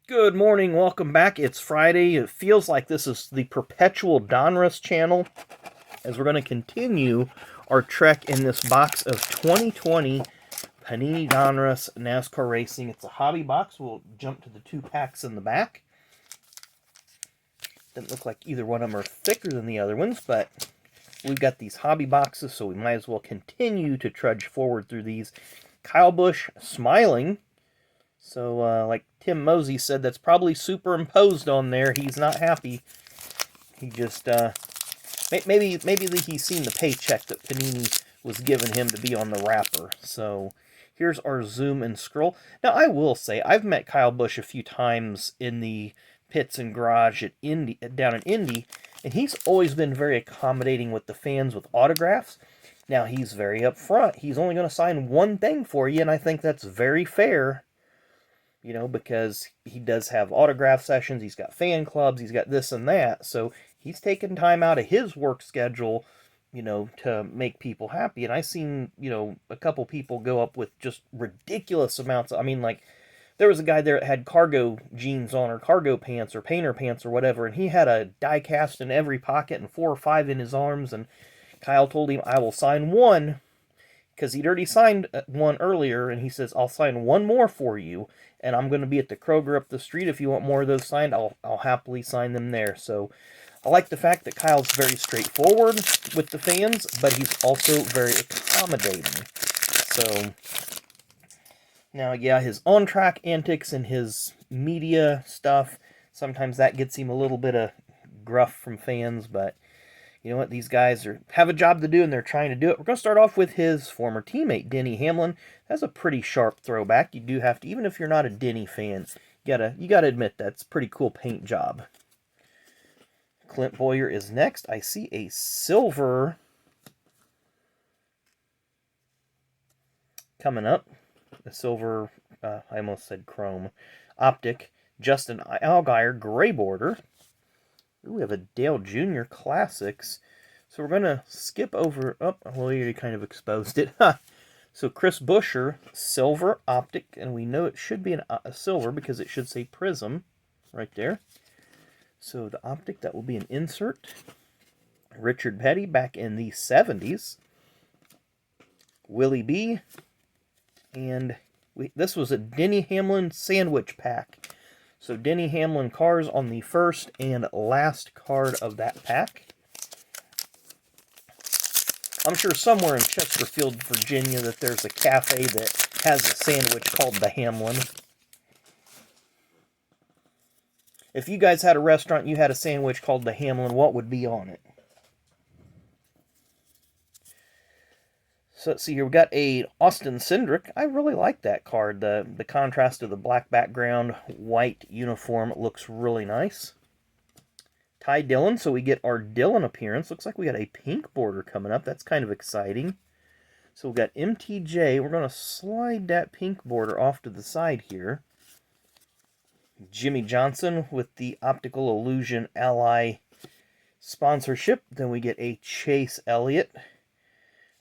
Good morning, welcome back. It's Friday. It feels like this is the perpetual Donruss channel as we're going to continue our trek in this box of 2020 Panini Donruss NASCAR Racing. It's a hobby box. We'll jump to the two packs in the back. Doesn't look like either one of them are thicker than the other ones, but we've got these hobby boxes, so we might as well continue to trudge forward through these. Kyle Busch smiling. So, like Tim Mosey said, that's probably superimposed on there. He's not happy. He just, maybe he's seen the paycheck that Panini was giving him to be on the wrapper. So, here's our zoom and scroll. Now, I will say, I've met Kyle Busch a few times in the pits and garage at down in Indy, and he's always been very accommodating with the fans with autographs. Now, he's very upfront. He's only going to sign one thing for you, and I think that's very fair. You know, because he does have autograph sessions, he's got fan clubs, he's got this and that. So he's taking time out of his work schedule, you know, to make people happy. And I've seen, you know, a couple people go up with just ridiculous amounts. I mean, like, there was a guy there that had cargo jeans on, or cargo pants, or painter pants, or whatever, and he had a die cast in every pocket and 4 or 5 in his arms. And Kyle told him, I will sign one, because he'd already signed one earlier, and he says, I'll sign one more for you, and I'm going to be at the Kroger up the street. If you want more of those signed, I'll happily sign them there. So I like the fact that Kyle's very straightforward with the fans, but he's also very accommodating. So now, yeah, his on-track antics and his media stuff, sometimes that gets him a little bit of gruff from fans, but you know what? These guys have a job to do, and they're trying to do it. We're going to start off with his former teammate, Denny Hamlin. That's a pretty sharp throwback. You do have to, even if you're not a Denny fan, you gotta admit that's a pretty cool paint job. Clint Boyer is next. I see a silver coming up. A silver, I almost said chrome, optic. Justin Allgaier, gray border. Ooh, we have a Dale Jr. Classics. So we're going to skip over... Oh, well, we already kind of exposed it. So Chris Buescher, silver optic. And we know it should be a silver because it should say Prism right there. So the optic, that will be an insert. Richard Petty back in the 70s. Willie B. And this was a Denny Hamlin sandwich pack. So Denny Hamlin cars on the first and last card of that pack. I'm sure somewhere in Chesterfield, Virginia, that there's a cafe that has a sandwich called the Hamlin. If you guys had a restaurant, you had a sandwich called the Hamlin, what would be on it? So let's see here. We've got a Austin Cindric. I really like that card. The contrast of the black background, white uniform, it looks really nice. Ty Dillon, so we get our Dillon appearance. Looks like we got a pink border coming up. That's kind of exciting. So we've got MTJ. We're going to slide that pink border off to the side here. Jimmy Johnson with the Optical Illusion Ally sponsorship. Then we get a Chase Elliott.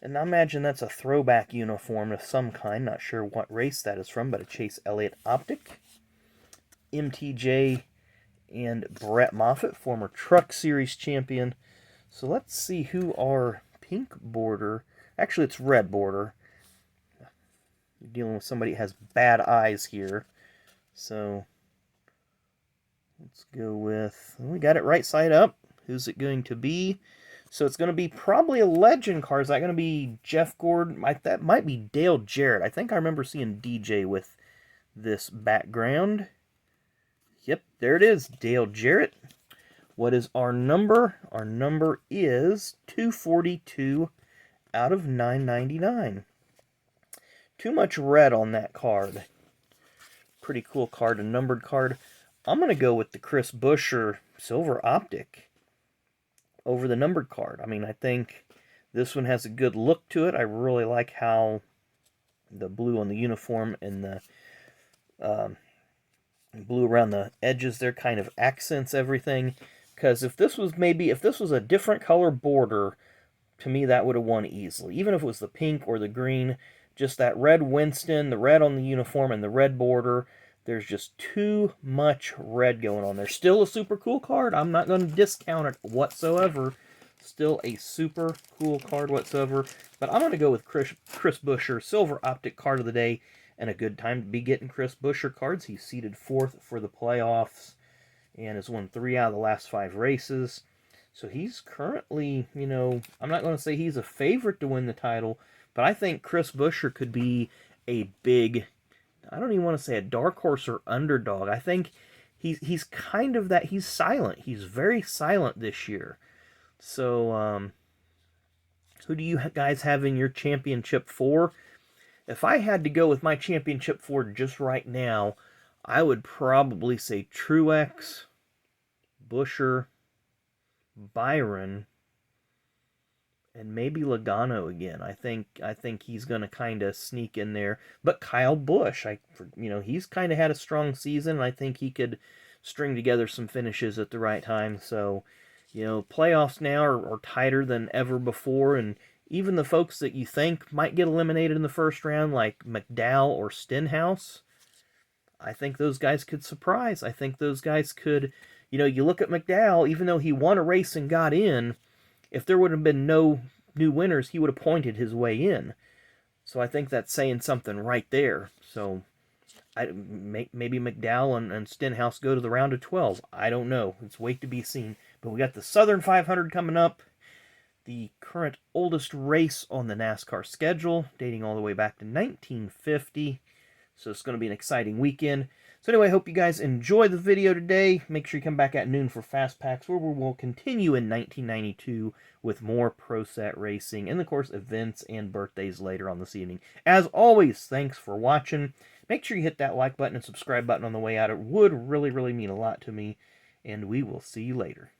And I imagine that's a throwback uniform of some kind. Not sure what race that is from, but a Chase Elliott optic. MTJ and Brett Moffitt, former Truck Series champion. So let's see who our pink border... Actually, it's red border. You're dealing with somebody who has bad eyes here. So let's go with... We got it right side up. Who's it going to be? So it's going to be probably a legend card. Is that going to be Jeff Gordon? That might be Dale Jarrett. I think I remember seeing DJ with this background. Yep, there it is. Dale Jarrett. What is our number? Our number is 242 out of 999. Too much red on that card. Pretty cool card, a numbered card. I'm going to go with the Chris Buescher silver optic over the numbered card. I mean, I think this one has a good look to it. I really like how the blue on the uniform and the blue around the edges there kind of accents everything. Because if this was a different color border, to me that would have won easily. Even if it was the pink or the green, just that red Winston, the red on the uniform, and the red border, There's just too much red going on there. Still a super cool card. I'm not going to discount it whatsoever. Still a super cool card whatsoever. But I'm going to go with Chris Buescher, Silver Optic Card of the Day. And a good time to be getting Chris Buescher cards. He's seeded 4th for the playoffs and has won 3 out of the last 5 races. So he's currently, you know, I'm not going to say he's a favorite to win the title, but I think Chris Buescher could be a big, I don't even want to say a dark horse or underdog. I think he's kind of that. He's silent. He's very silent this year. So, who do you guys have in your championship 4? If I had to go with my championship 4 just right now, I would probably say Truex, Buescher, Byron, and maybe Logano again. I think he's going to kind of sneak in there. But Kyle Busch, he's kind of had a strong season. I think he could string together some finishes at the right time. So, playoffs now are tighter than ever before, and even the folks that you think might get eliminated in the first round, like McDowell or Stenhouse, I think those guys could surprise. I think those guys could, you look at McDowell, even though he won a race and got in, if there would have been no new winners, he would have pointed his way in. So I think that's saying something right there. So maybe McDowell and Stenhouse go to the round of 12. I don't know. It's wait to be seen. But we got the Southern 500 coming up. The current oldest race on the NASCAR schedule, dating all the way back to 1950. So it's going to be an exciting weekend. So anyway, I hope you guys enjoy the video today. Make sure you come back at noon for Fast Packs, where we will continue in 1992 with more Pro Set racing and, of course, events and birthdays later on this evening. As always, thanks for watching. Make sure you hit that like button and subscribe button on the way out. It would really, really mean a lot to me. And we will see you later.